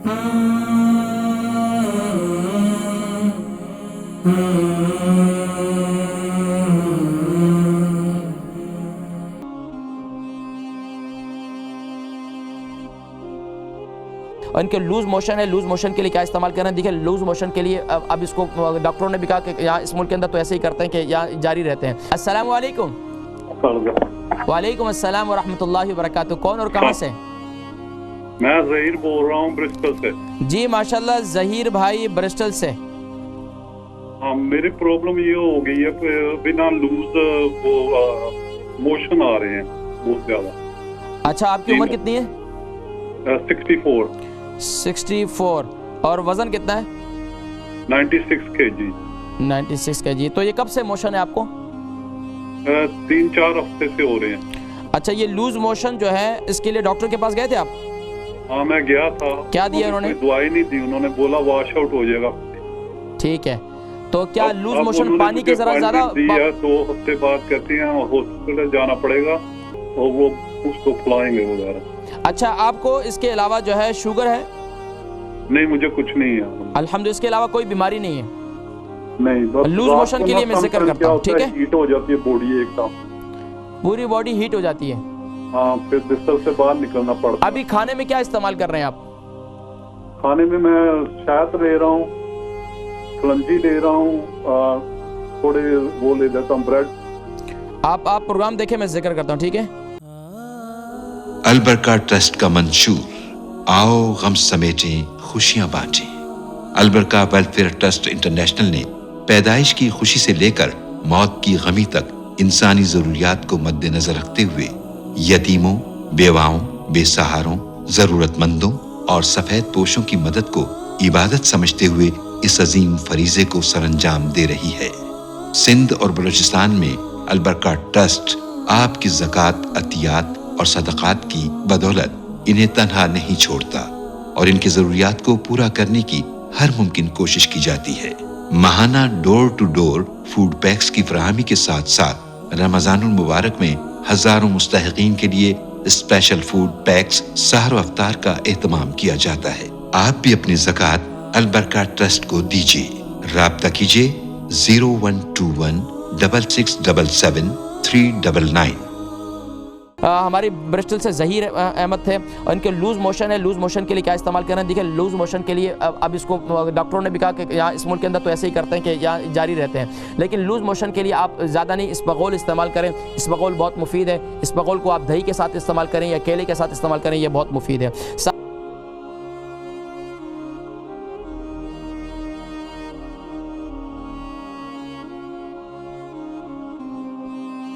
और इनके loose motion है, लूज़ मोशन के लिए क्या इस्तेमाल करें? देखिए लूज़ मोशन के लिए अब इसको डॉक्टरों ने भी कहा कि यहाँ इस मुल्क के अंदर तो ऐसे ही करते हैं कि यहाँ जारी रहते हैं। अस्सलाम वालेकुम। वालेकुम अस्सलाम व रहमतुल्लाहि व बरकातुहू। कौन और कहाँ से? मैं ज़हीर बोल रहा हूँ ब्रिस्टल से। जी माशाल्लाह, ज़हीर भाई ब्रिस्टल से। हाँ, मेरी प्रॉब्लम ये हो गई है कि बिना लूज वो मोशन आ रहे हैं बहुत ज्यादा। अच्छा, आपकी उम्र कितनी है? 64। 64। और वजन कितना है? 96 kg। 96 kg। तो ये कब से मोशन है आपको? 3-4 हफ्ते से हो रहे हैं। अच्छा, ये लूज मोशन जो है इसके लिए डॉक्टर के पास गए थे आप? हाँ, मैं गया था। क्या दिया उन्होंने? दवाई नहीं दी, उन्होंने बोला वॉश आउट हो जाएगा। ठीक है, तो क्या लूज मोशन पानी के जरा ज्यादा? 2 हफ्ते बाद कहते हैं हॉस्पिटल जाना पड़ेगा और वो उसको खिलाएंगे वगैरह। अच्छा, आपको इसके अलावा जो है शुगर है? नहीं, मुझे कुछ नहीं है अल्हम्दुलिल्लाह। इसके अलावा कोई बीमारी नहीं है? नहीं, बस लूज मोशन के लिए मैं जिक्र करता हूँ, ठीक है? हीट हो जाती है बॉडी एकदम, पूरी बॉडी हीट हो जाती है। हाँ, फिर बिस्तर से बाहर निकलना पड़ता है। अभी खाने में क्या इस्तेमाल कर रहे हैं आप? खाने में मैं शहद ले रहा हूँ, कलंजी ले रहा हूँ, थोड़े वो ले लेता हूँ ब्रेड। आप प्रोग्राम देखें, मैं जिक्र करता हूँ, ठीक है? अलबरका ट्रस्ट का मंशूर, आओ गम समेटें खुशियां बांटें। अलबरका वेलफेयर ट्रस्ट इंटरनेशनल ने पैदाइश की खुशी से लेकर मौत की गमी तक इंसानी जरूरियात को मद्देनजर रखते हुए यतीमों, बेवाओं, बेसहारों, जरूरतमंदों और सफेद पोशों की मदद को इबादत समझते हुए इस अजीम फरीजे को सरअंजाम दे रही है। सिंध और बलूचिस्तान में अलबरका ट्रस्ट आपकी ज़कात, अतियात और सदक़ात की बदौलत इन्हें तन्हा नहीं छोड़ता और इनकी ज़रूरियात को पूरा करने की हर मुमकिन कोशिश की जाती है। माहाना door to door food packs की फराहमी के साथ साथ रमज़ानुल मुबारक में हजारों मुस्तहिकीन के लिए स्पेशल फूड पैक्स सहर अफ्तार का एहतमाम किया जाता है। आप भी अपनी ज़कात अलबरका ट्रस्ट को दीजिए। राब्ता कीजिए 0121 6677 399। हमारी ब्रिस्टल से ज़हीर अहमद थे और इनके लूज़ मोशन है, लूज़ मोशन के लिए क्या इस्तेमाल करें? देखिए लूज़ मोशन के लिए अब इसको डॉक्टरों ने भी कहा कि यहाँ इस मुल्क के अंदर तो ऐसे ही करते हैं कि यहाँ जारी रहते हैं। लेकिन लूज़ मोशन के लिए आप ज़्यादा नहीं इसबगोल इस्तेमाल करें। इसबगोल बहुत मुफीद है। इसबगोल को आप दही के साथ इस्तेमाल करें या केले के साथ इस्तेमाल करें, ये बहुत मुफीद है।